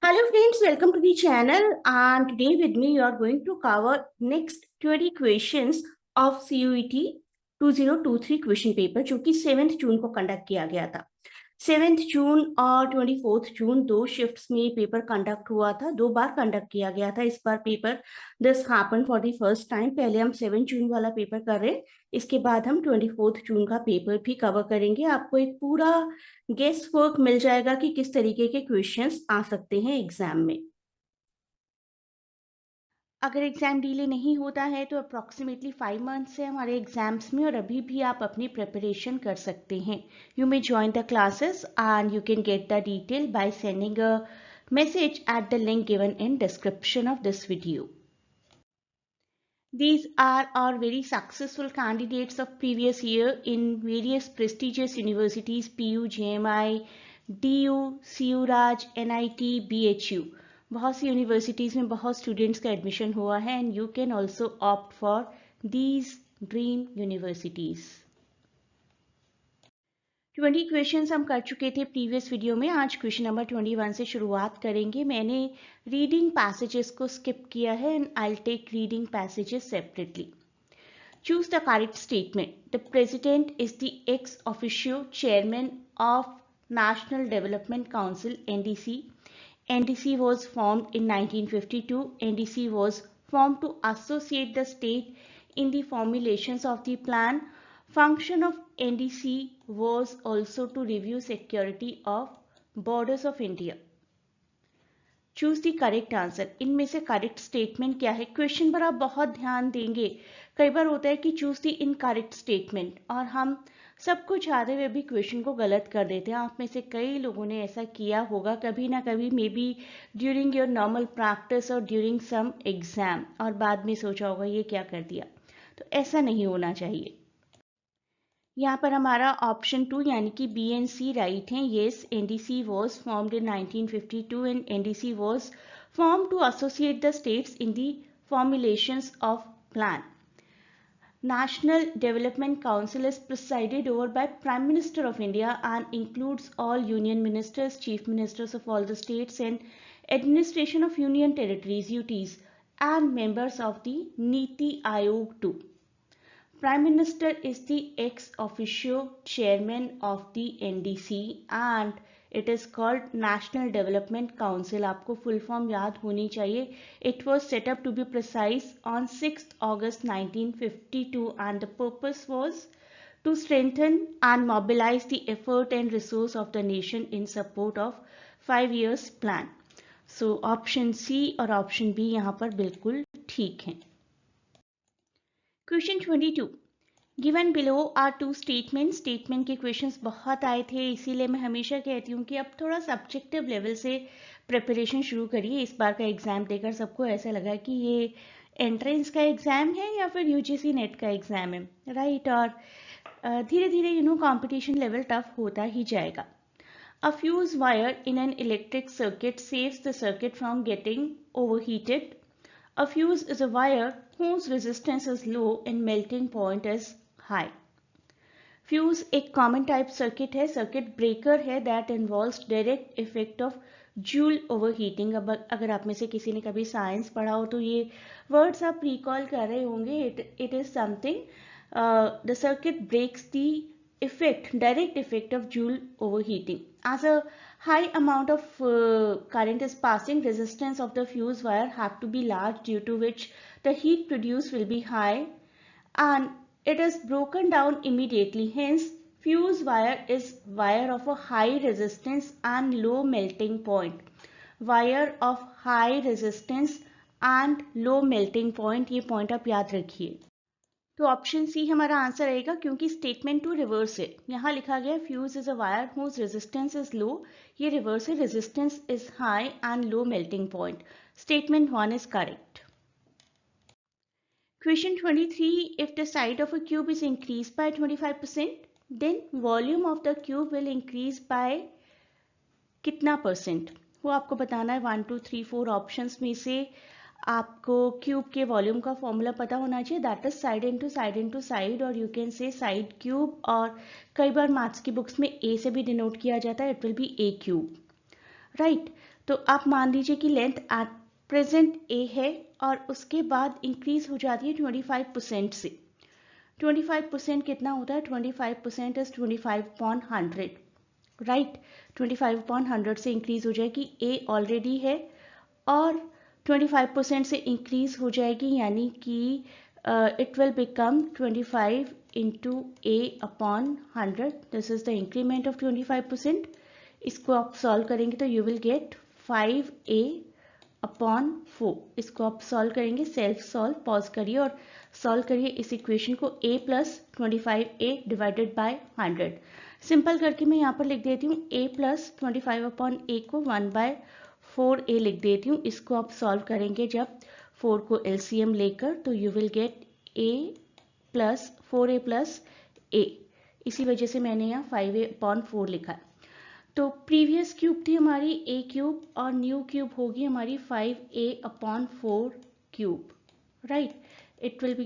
Hello friends, welcome to the channel, and today with me you are going to cover next 20 questions of CUET 2023 question paper जो कि 7 जून को conduct किया गया था। 7 जून और 24 जून दो शिफ्ट्स में पेपर कंडक्ट हुआ था, 2 बार कंडक्ट किया गया था। इस बार paper this happen for the first time. पहले हम 7 जून वाला पेपर कर रहे हैं, इसके बाद हम 24 जून का पेपर भी कवर करेंगे। आपको एक पूरा गेस वर्क मिल जाएगा कि किस तरीके के क्वेश्चंस आ सकते हैं एग्जाम में। अगर एग्जाम डिले नहीं होता है तो अप्रॉक्सीमेटली 5 मंथ्स है हमारे एग्जाम्स में, और अभी भी आप अपनी प्रिपरेशन कर सकते हैं। You may join the classes and you can get the detail by sending a message at the link given in description of this video. These are our very successful candidates of previous year in various prestigious universities: PU, JMI, DU, CU Raj, NIT, BHU. बहुत सी universities में बहुत students का admission हुआ है, and you can also opt for these dream universities. 20 questions हम कर चुके थे प्रीवियस वीडियो में। आज क्वेश्चन नंबर 21 से शुरुआत करेंगे। मैंने रीडिंग पैसेजेस को स्किप किया है and I will take reading passages separately. Choose the correct statement. The president is the ex officio chairman of National Development Council NDC. NDC was formed in 1952. NDC was formed to associate the state in the formulations of the plan. Function of NDC was also to review security of borders of India. Choose the correct answer. इनमें से correct statement क्या है? Question पर आप बहुत ध्यान देंगे। कई बार होता है कि चूज द इनकरेक्ट स्टेटमेंट, और हम सब कुछ आते हुए भी क्वेश्चन को गलत कर देते हैं। आप में से कई लोगों ने ऐसा किया होगा कभी ना कभी, may be during your normal practice और ड्यूरिंग सम एग्जाम, और बाद में सोचा होगा ये क्या कर दिया। तो ऐसा नहीं होना चाहिए। यहाँ पर हमारा ऑप्शन 2 यानी कि B and C राइट हैं। Yes, NDC was formed in 1952 and NDC was formed to associate the states in the formulations of plan. National Development Council is presided over by Prime Minister of India and includes all union ministers, chief ministers of all the states, and administration of union territories UTs, and members of the Niti Aayog too. Prime Minister is the ex officio chairman of the NDC and it is called National Development Council. आपको full form याद होनी चाहिए। It was set up to be precise on 6th August 1952 and the purpose was to strengthen and mobilize the effort and resource of the nation in support of 5 years plan. So option C और option B यहाँ पर बिल्कुल ठीक हैं। Question 22 given below are two statement. Statement के questions बहुत आए थे, इसीलिए मैं हमेशा कहती हूँ कि अब थोड़ा सब्जेक्टिव लेवल से प्रिपरेशन शुरू करिए। इस बार का एग्जाम देकर सबको ऐसा लगा कि ये एंट्रेंस का एग्जाम है या फिर UGC नेट का एग्जाम है, राइट। और धीरे धीरे कंपटीशन लेवल टफ होता ही जाएगा। A fuse wire in an electric circuit saves the circuit from getting overheated. A fuse is a wire whose resistance is low and melting point is high. Fuse एक common type circuit है, circuit breaker है that involves direct effect of Joule overheating. अब अगर आप में से किसी ने कभी साइंस पढ़ा हो तो ये वर्ड्स आप रिकॉल कर रहे होंगे। It is something the circuit breaks the direct effect of Joule overheating. As a high amount of current is passing, resistance of the fuse wire have to be large, due to which the heat produced will be high and it is broken down immediately. Hence, fuse wire is wire of a high resistance and low melting point. Wire of high resistance and low melting point, ये point आप याद रखिए। तो option C हमारा answer रहेगा, क्योंकि statement 2 reverse है। यहाँ लिखा गया fuse is a wire whose resistance is low, ये रिवर्स है, resistance is high and low melting point. Statement 1 is correct. Question 23 if the side of a cube is increase by 25% then volume of the cube will increase by कितना percent? वो आपको बताना है। 1 2 3 4 options में से आपको cube के volume का फॉर्मूला पता होना चाहिए। That is side into side, और you can say side cube, और कई बार मैथ्स की बुक्स में ए से भी डिनोट किया जाता है, it will B A cube. Right. तो आप मान लीजिए कि लेंथ एट प्रेजेंट ए है और उसके बाद इंक्रीज हो जाती है 25% से। 25% कितना होता है? 25% इज 25/100, राइट। 25/100 से इंक्रीज हो जाएगी, ए ऑलरेडी है और 25% से इंक्रीज हो जाएगी, यानी कि it will become 25 into A upon 100। This is the increment of 25%। इसको आप सॉल्व करेंगे तो you will get 5a upon 4। इसको आप सॉल्व करेंगे, सेल्फ सॉल्व, पॉज करिए और सॉल्व करिए इस इक्वेशन को। a plus 25a divided by 100। Simple करके मैं यहाँ पर लिख देती हूँ a प्लस 25 अपॉन a को 1/4a लिख देती हूँ। इसको आप सॉल्व करेंगे जब 4 को LCM लेकर, तो you will get a plus 4a plus a। इसी वजह से मैंने यहाँ 5a अपॉन 4 लिखा है। तो प्रीवियस क्यूब थी हमारी a क्यूब और न्यू क्यूब होगी हमारी 5a upon 4 cube, right. it will be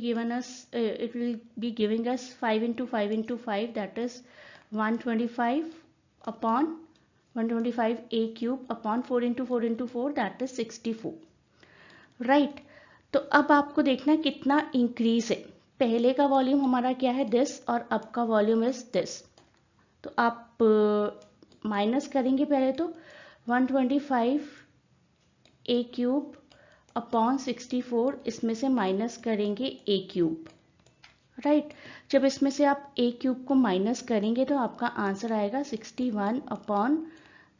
giving us 5 into 5 into 5, that is 125 upon 125a cube upon 4 into 4 into 4, that is 64, right. तो अब आपको देखना है कितना इंक्रीज है। पहले का वॉल्यूम हमारा क्या है? दिस, और अब का वॉल्यूम इज दिस। तो आप माइनस करेंगे पहले तो 125 ए क्यूब अपॉन 64, इसमें से माइनस करेंगे ए क्यूब, राइट। जब इसमें से आप ए क्यूब को माइनस करेंगे तो आपका आंसर आएगा 61 अपॉन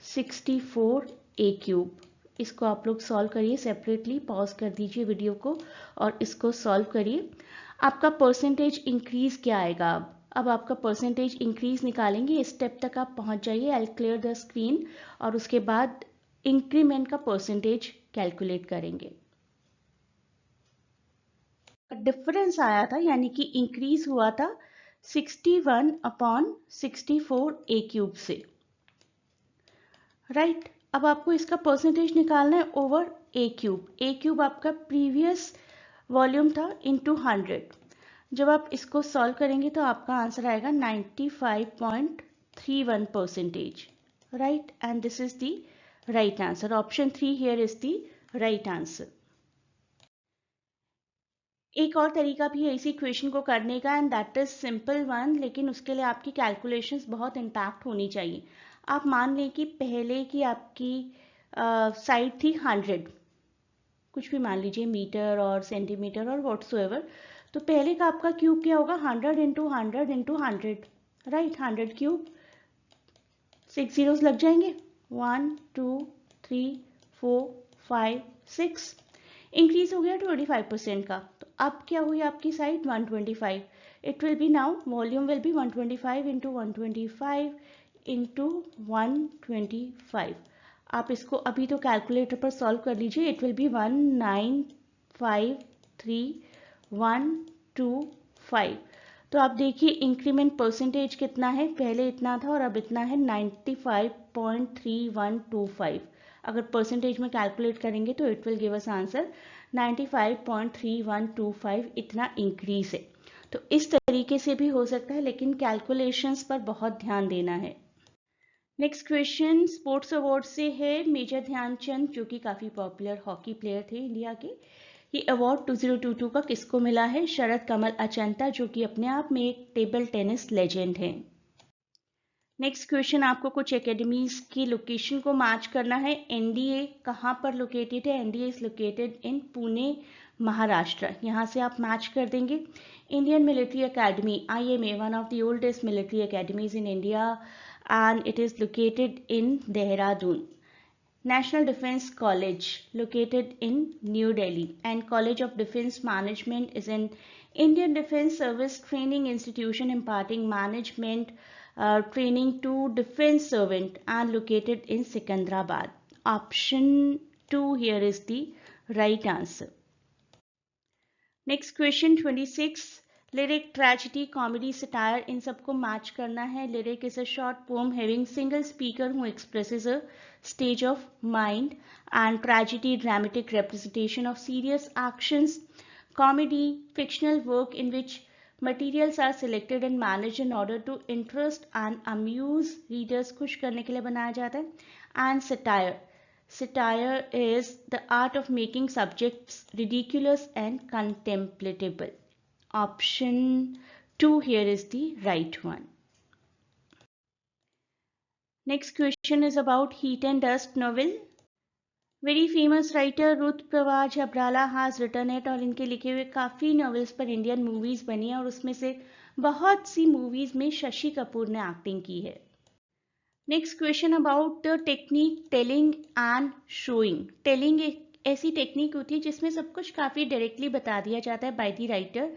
64 ए क्यूब। इसको आप लोग सॉल्व करिए सेपरेटली, पॉज कर दीजिए वीडियो को और इसको सॉल्व करिए। आपका परसेंटेज इंक्रीज क्या आएगा? अब आपका परसेंटेज इंक्रीज निकालेंगे, इस स्टेप तक आप पहुंच जाइए। I will clear the screen और उसके बाद इंक्रीमेंट का परसेंटेज कैलकुलेट करेंगे। डिफरेंस आया था, यानी कि इंक्रीज हुआ था 61 अपॉन 64 ए क्यूब से, राइट। अब आपको इसका परसेंटेज निकालना है ओवर ए क्यूब। ए क्यूब आपका प्रीवियस वॉल्यूम था इंटू 100। जब आप इसको सॉल्व करेंगे तो आपका आंसर आएगा 95.31%, right. And this is the right answer. Option 3 here is the right answer. एक और तरीका भी है इसी इक्वेशन को करने का, and that is simple one, लेकिन उसके लिए आपकी कैलकुलेशंस बहुत इंटैक्ट होनी चाहिए। आप मान लें कि पहले की आपकी साइड थी 100, कुछ भी मान लीजिए, मीटर और सेंटीमीटर और व्हाट्सोएवर। तो पहले का आपका क्यूब क्या होगा? 100 into 100 into 100, right. 100 cube, 6 zeros लग जाएंगे, 1 2 3 4 5 6। इंक्रीज हो गया 25% का। तो अब क्या हुई आपकी side? 125। It will B now, volume will be 125 into 125 into 125। आप इसको अभी तो कैलकुलेटर पर सॉल्व कर लीजिए। It will B 1953125। तो आप देखिए इंक्रीमेंट परसेंटेज कितना है, पहले इतना था और अब इतना है 95.3125। अगर परसेंटेज में कैलकुलेट करेंगे तो it will give us answer 95.3125। इतना इंक्रीज है। तो इस तरीके से भी हो सकता है, लेकिन कैलकुलेशंस पर बहुत ध्यान देना है। नेक्स्ट क्वेश्चन स्पोर्ट्स अवार्ड से है। मेजर ध्यानचंद, जो कि काफ़ी पॉपुलर हॉकी प्लेयर थे इंडिया के, ये अवार्ड 2022 का किसको मिला है? शरद कमल अचंता, जो कि अपने आप में एक टेबल टेनिस लेजेंड हैं। नेक्स्ट क्वेश्चन, आपको कुछ एकेडमीज की लोकेशन को मैच करना है। एनडीए कहाँ पर लोकेटेड है? NDA is located in Pune, Maharashtra. यहाँ से आप मैच कर देंगे। Indian military academy, IMA, one of the oldest military academies in India, and it is located in Dehradun. National Defense College located in New Delhi, and College of Defense Management is an Indian Defense Service training institution imparting management training to defense servant and located in Secunderabad. Option 2 here is the right answer. Next question 26. Lyric, tragedy, comedy, satire, इन सबको match करना है। Lyric is a short poem having single speaker who expresses a state of mind, and tragedy dramatic representation of serious actions. Comedy, fictional work in which materials are selected and managed in order to interest and amuse readers, खुश करने के लिए बनाया जाता है। and satire. Satire is the art of making subjects ridiculous and contemptible. Option 2 here is the right one. Next question is about Heat and Dust novel. Very famous writer Ruth Prawer Jhabvala has written it, और इनके लिखे हुए काफ़ी novels पर Indian movies बनी है और उसमें से बहुत सी मूवीज़ में शशि कपूर ने एक्टिंग की है. Next question about the technique telling and showing. Telling एक ऐसी टेक्निक होती है जिसमें सब कुछ काफ़ी डायरेक्टली बता दिया जाता है by the writer,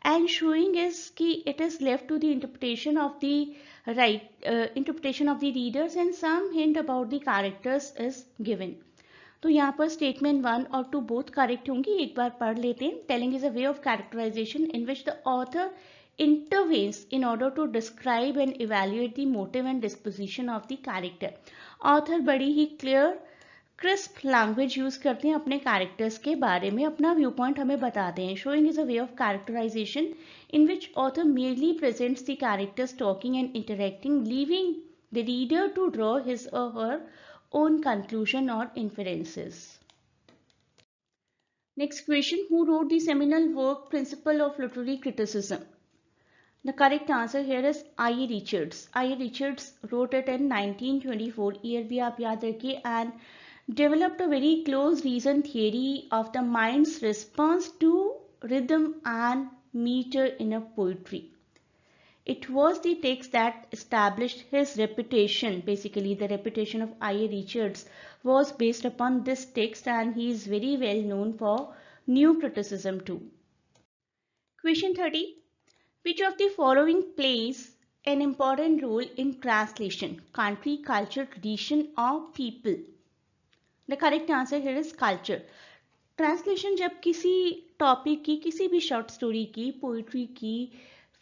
and showing is कि it is left to the interpretation of the readers and some hint about the characters is given. तो यहाँ पर स्टेटमेंट 1 और 2 बोथ करेक्ट होंगी. एक बार पढ़ लेते हैं. Telling is a way of characterisation in which the author intervenes in order to describe and evaluate the motive and disposition of the character. Author बड़ी ही क्लियर क्रिस्प लैंग्वेज यूज करते हैं अपने characters के बारे में, अपना व्यू पॉइंट हमें बताते हैं. Showing is a way of characterisation in which author merely presents the characters talking and interacting, leaving the reader to draw his or her own conclusion or inferences. Next question, who wrote the seminal work Principle of Literary Criticism? The correct answer here is I.E. Richards. I.E. Richards wrote it in 1924. Year भी आप याद रखिए, and developed a very close reason theory of the mind's response to rhythm and meter in a poetry. It was the text that established his reputation. Basically, the reputation of I.A. Richards was based upon this text, and he is very well known for new criticism too. Question 30. Which of the following plays an important role in translation? Country, culture, tradition, or people? The correct answer here is culture. Translation जब किसी topic की, किसी भी short story की, poetry की,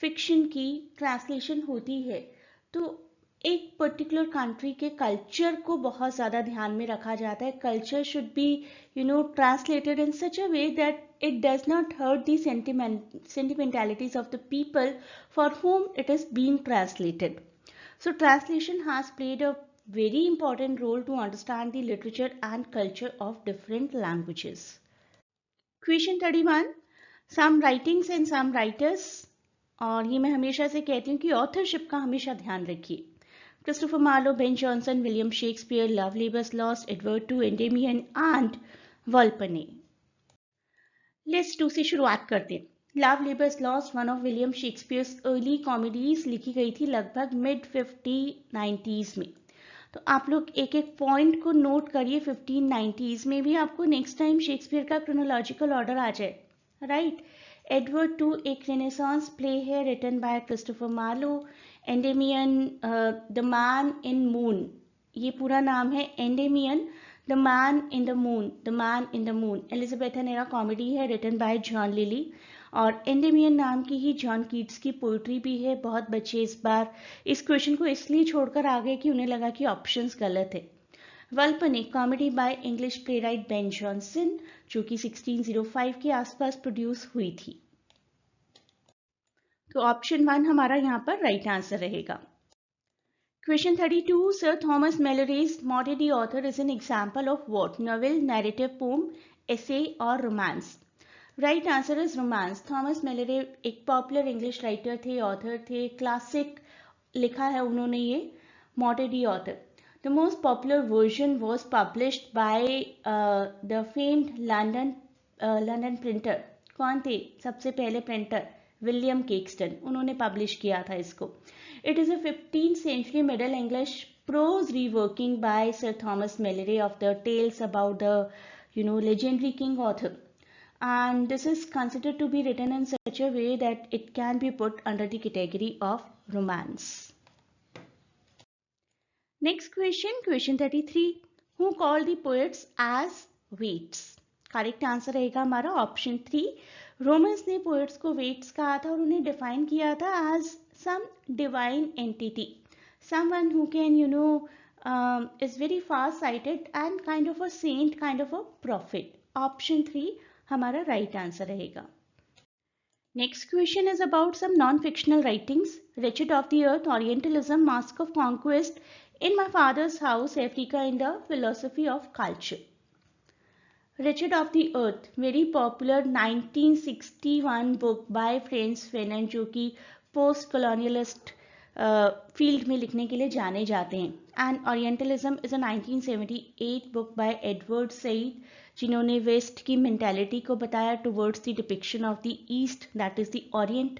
fiction की translation होती है तो एक पर्टिकुलर कंट्री के कल्चर को बहुत ज़्यादा ध्यान में रखा जाता है. Culture should be translated in such a way that it does not hurt the sentimentalities of the people for whom it is being translated. So translation has played a very important role to understand the literature and culture of different languages. Question 31. Some writings and some writers, और ये मैं हमेशा से कहती हूँ कि authorship का हमेशा ध्यान रखिए. Christopher Marlowe, Ben Jonson, William Shakespeare, love labour's lost, Edward two Endymion and Volpone. List 2 से शुरुआत करते हैं. Love labour's lost one of William Shakespeare's early comedies, लिखी गई थी लगभग मिड 1590s में. तो आप लोग एक एक पॉइंट को नोट करिए. 1590s में भी आपको नेक्स्ट टाइम शेक्सपियर का क्रोनोलॉजिकल ऑर्डर आ जाए, राइट. एडवर्ड टू एक रेनेसांस प्ले है written by Christopher Marlowe. Endymion, the man in moon, ये पूरा नाम है Endymion, the man in the moon, the man in the moon. Elizabethan era comedy है रिटन बाय जॉन लिली, और Endymion नाम की ही जॉन कीट्स की पोइट्री भी है. बहुत बच्चे इस बार इस क्वेश्चन को इसलिए छोड़कर आ गए कि उन्हें लगा कि ऑप्शंस गलत है. Volpone comedy by English playwright Ben Jonson, जो कि 1605 के आसपास प्रोड्यूस हुई थी. तो ऑप्शन 1 हमारा यहाँ पर राइट आंसर रहेगा. Question 32. Sir Thomas Malory's Maudie author is an example of what? Novel, narrative, poem, essay or romance? Right answer is romance. Thomas Malory एक पॉपुलर इंग्लिश राइटर थे, ऑथर थे, क्लासिक लिखा है उन्होंने ये Maudie author. The most popular version was published by the famed London printer. कौन थे सबसे पहले प्रिंटर? विलियम केक्सटन, उन्होंने पब्लिश किया था इसको. It is a 15th century Middle English prose reworking by Sir Thomas Malory of the tales about the legendary King Arthur, and this is considered to be written in such a way that it can be put under the category of romance. Next question, question 33. Who called the poets as waits? Correct answer रहेगा हमारा option 3. Romans ने poets को waits कहा था और उन्हें define किया था as some divine entity, someone who can is very far sighted and kind of a saint, kind of a prophet. Option 3 हमारा राइट आंसर रहेगा. Next question is about some non-fictional writings. Wretched of the Earth, Orientalism, Mask of Conquest, In My Father's House, Africa and the Philosophy of Culture. Wretched of the Earth, very popular 1961 book by Frantz Fanon, जो कि post colonialist field में लिखने के लिए जाने जाते हैं. And orientalism is a 1978 book by Edward Said, जिन्होंने वेस्ट की मेंटालिटी को बताया towards the depiction of the east, that is the Orient.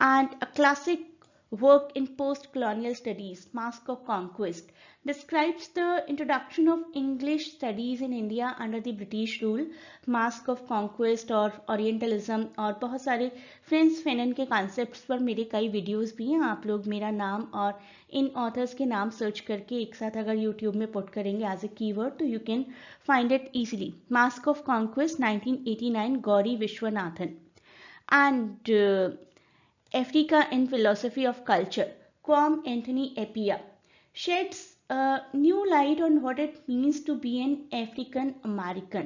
And a classic work in post-colonial studies, Mask of Conquest, describes the introduction of English studies in India under the British rule. Mask of Conquest और Orientalism और बहुत सारे French फेनन के concepts पर मेरे कई videos भी हैं. आप लोग मेरा नाम और इन ऑथर्स के नाम सर्च करके एक साथ अगर यूट्यूब में पुट करेंगे एज ए कीवर्ड तो you can find it easily. Mask of conquest 1989, Gauri Viswanathan. And Africa and Philosophy of Culture, Kwame Anthony Appiah, sheds new light on what it means to be an African American.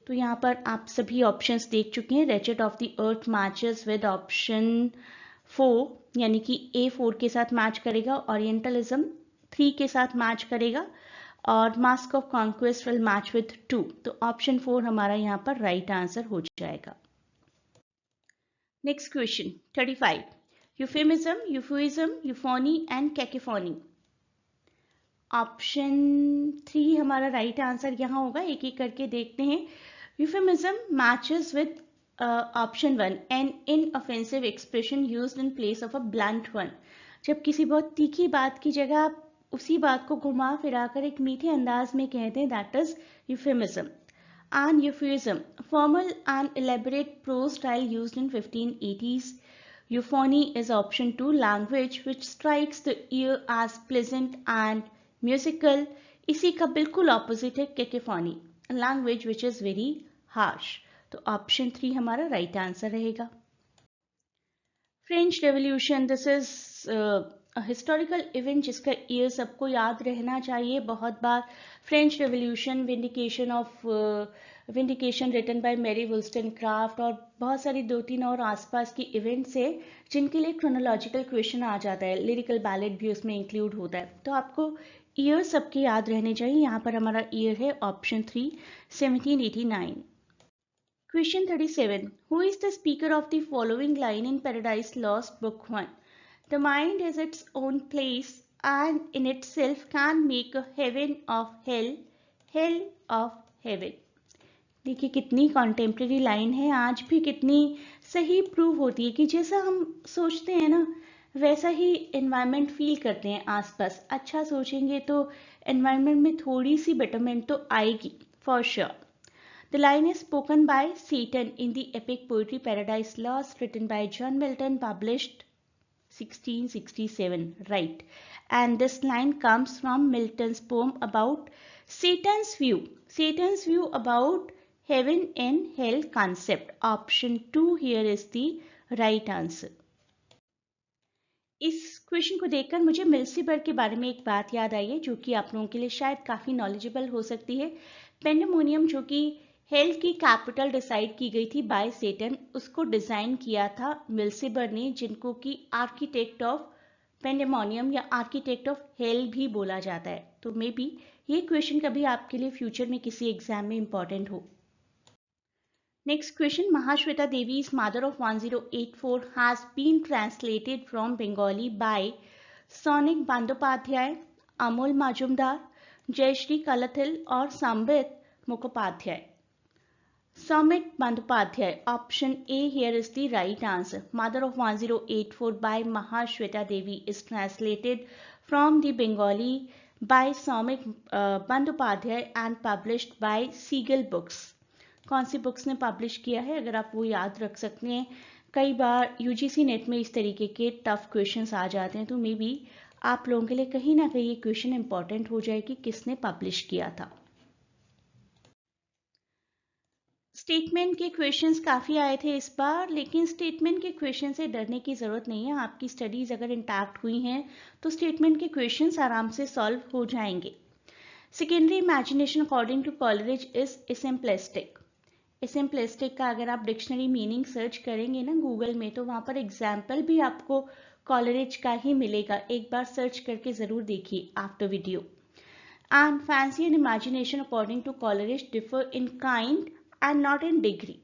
तो यहाँ पर आप सभी options देख चुके हैं. Wretched of the Earth matches with option 4, यानी कि A4 के साथ मैच करेगा. Orientalism 3 के साथ मैच करेगा और Mask of Conquest will match with 2. तो ऑप्शन 4 हमारा यहाँ पर राइट आंसर हो जाएगा. Next question, 35. Euphemism, euphuism, euphony and cacophony. Option 3 हमारा राइट आंसर यहाँ होगा. एक एक करके देखते हैं. Euphemism matches with option 1, an inoffensive expression used in place of a blunt one. जब किसी बहुत तीखी बात की जगह आप उसी बात को घुमा फिराकर एक मीठे अंदाज में कहते हैं, that is euphemism. And euphuism, formal and elaborate prose style used in 1580s. Euphony is option 2, language which strikes the ear as pleasant and musical. इसी का बिल्कुल opposite है cacophony, language which is very harsh. तो option 3 हमारा right answer रहेगा. French Revolution, this is a historical event जिसका year सबको याद रहना चाहिए. बहुत बार French Revolution, Vindication written by Mary Wollstonecraft और बहुत सारी 2-3 और आसपास की इवेंट्स है जिनके लिए क्रोनोलॉजिकल क्वेश्चन आ जाता है. लिरिकल बैलेट भी उसमें इंक्लूड होता है. तो आपको ईयर सबके याद रहने चाहिए. यहाँ पर हमारा ईयर है option 3, 1789. Question 37. Who is the speaker of the following line in Paradise Lost, Book 1? The mind is its own place and in itself can make a heaven of hell, hell of heaven. देखिए कितनी contemporary line है, आज भी कितनी सही prove होती है कि जैसा हम सोचते हैं ना वैसा ही एनवायरनमेंट फील करते हैं आसपास. अच्छा सोचेंगे तो एनवायरनमेंट में थोड़ी सी बेटरमेंट तो आएगी for sure. The line is spoken by Satan in the epic poetry Paradise Lost, written by John Milton, published 1667, right? And this line comes from Milton's poem about Satan's view about heaven and hell concept. Option 2 here is the right answer. इस question को देखकर मुझे मिल्सीबर्ग के बारे में एक बात याद आई है जो कि आप लोगों के लिए शायद काफी नॉलेजेबल हो सकती है. पेंडेमोनियम जो कि हेल की कैपिटल डिसाइड की गई थी बाय सेटन, उसको डिजाइन किया था मिल्सीबर्ग ने, जिनको कि आर्किटेक्ट ऑफ पेंडेमोनियम या आर्किटेक्ट ऑफ हेल भी बोला जाता है. तो मे बी ये क्वेश्चन कभी आपके लिए फ्यूचर में किसी एग्जाम में इंपॉर्टेंट हो. Next question, Mahashweta Devi's Mother of 1084 has been translated from Bengali by Sonik Bandyopadhyay, Amol Majumdar, Jayashri Kalathil और Sambit Mukhopadhyay. Sonik Bandyopadhyay, option A here is the right answer. Mother of 1084 by Mahashweta Devi is translated from the Bengali by Sonik Bandyopadhyay and published by Seagull Books. कौन सी books ने publish किया है अगर आप वो याद रख सकते हैं. कई बार यूजीसी नेट में इस तरीके के टफ क्वेश्चंस आ जाते हैं, तो मे बी आप लोगों के लिए कहीं ना कहीं ये क्वेश्चन इंपॉर्टेंट हो जाए कि किसने पब्लिश किया था. स्टेटमेंट के क्वेश्चंस काफ़ी आए थे इस बार, लेकिन स्टेटमेंट के क्वेश्चन से डरने की ज़रूरत नहीं है. आपकी स्टडीज़ अगर इंटैक्ट हुई हैं तो स्टेटमेंट के क्वेश्चंस आराम से सॉल्व हो जाएंगे. Secondary imagination according to Coleridge is esemplastic. Esemplastic का अगर आप डिक्शनरी मीनिंग सर्च करेंगे ना गूगल में तो वहाँ पर एग्जाम्पल भी आपको कॉलरेज का ही मिलेगा, एक बार सर्च करके ज़रूर देखिए after video. And fancy and imagination according to Coleridge differ in kind and not in degree.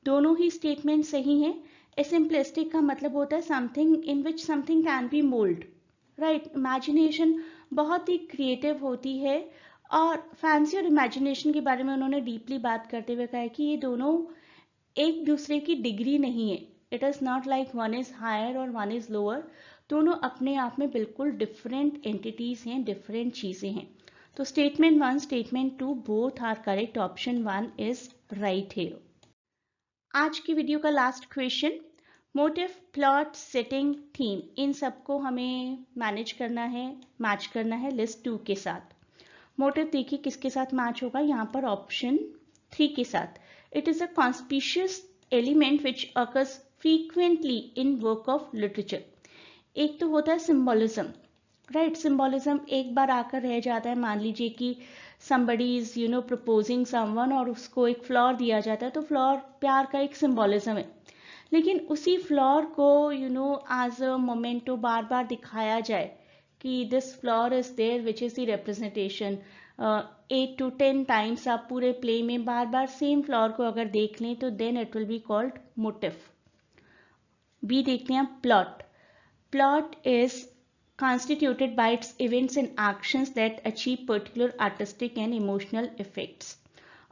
दोनों ही स्टेटमेंट सही हैं। सिंपलिस्टिक का मतलब होता है something in which something can be mould, right. Imagination बहुत ही क्रिएटिव होती है, और फैंसी और इमेजिनेशन के बारे में उन्होंने डीपली बात करते हुए कहा है कि ये दोनों एक दूसरे की डिग्री नहीं है। It is not like one is higher और वन इज़ लोअर। दोनों अपने आप में बिल्कुल डिफरेंट एंटिटीज हैं, डिफरेंट चीज़ें हैं। तो statement 1, statement 2 both are correct. Option 1 is right here. आज की वीडियो का last question, motive, plot, setting, theme, इन सबको हमें मैनेज करना है, मैच करना है लिस्ट 2 के साथ। मोटिव देखिए किसके साथ मैच होगा, यहाँ पर ऑप्शन 3 के साथ। It is a conspicuous element which occurs frequently in work of literature. एक तो होता है सिंबोलिज्म, राइट। सिंबोलिज्म एक बार आकर रह जाता है। मान लीजिए कि somebody is प्रपोजिंग समवन और उसको एक फ्लावर दिया जाता है, तो फ्लावर प्यार का एक सिंबोलिज्म है। लेकिन उसी फ्लावर को एज अ मोमेंटो बार बार दिखाया जाए कि this flower is there which is the representation, 8 to 10 times आप पूरे प्ले में बार बार सेम फ्लावर को अगर देख लें तो then it will be called motive. B देखते हैं plot. Plot is constituted by its events and actions that achieve particular artistic and emotional effects.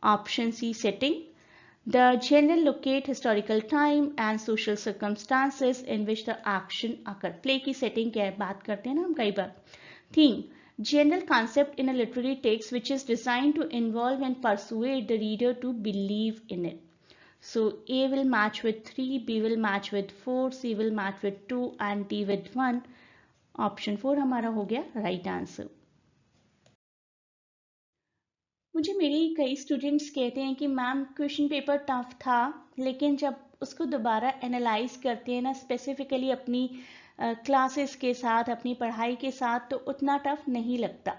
Option C, setting. The genre locate historical time and social circumstances in which the action occur. Play की setting क्या है, बात करते हैं ना हम कई बार। Theme, general concept in a literary text which is designed to involve and persuade the reader to believe in it. So A will match with 3, B will match with 4, C will match with 2 and D with 1. Option 4 हमारा हो गया right answer. मुझे मेरे कई students कहते हैं कि ma'am question paper tough था, लेकिन जब उसको दोबारा एनालाइज करते हैं ना स्पेसिफिकली अपनी क्लासेस के साथ, अपनी पढ़ाई के साथ, तो उतना टफ नहीं लगता।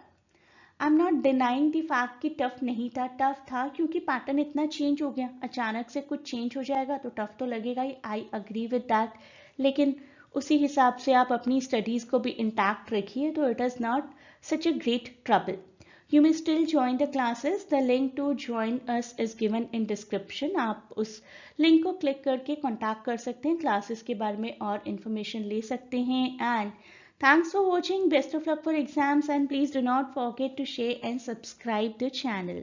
I am not denying the fact कि टफ नहीं था, टफ था क्योंकि पैटर्न इतना चेंज हो गया। अचानक से कुछ चेंज हो जाएगा तो टफ तो लगेगा ही, आई अग्री विद दैट। लेकिन उसी हिसाब से आप अपनी स्टडीज को भी इंटैक्ट रखिए तो it is not such a great trouble. You may still join the classes. The link to join us is given in description. आप उस लिंक को क्लिक करके कॉन्टैक्ट कर सकते हैं, क्लासेस के बारे में और इन्फॉर्मेशन ले सकते हैं। And thanks for watching. Best of luck for exams and please do not forget to share and subscribe the channel.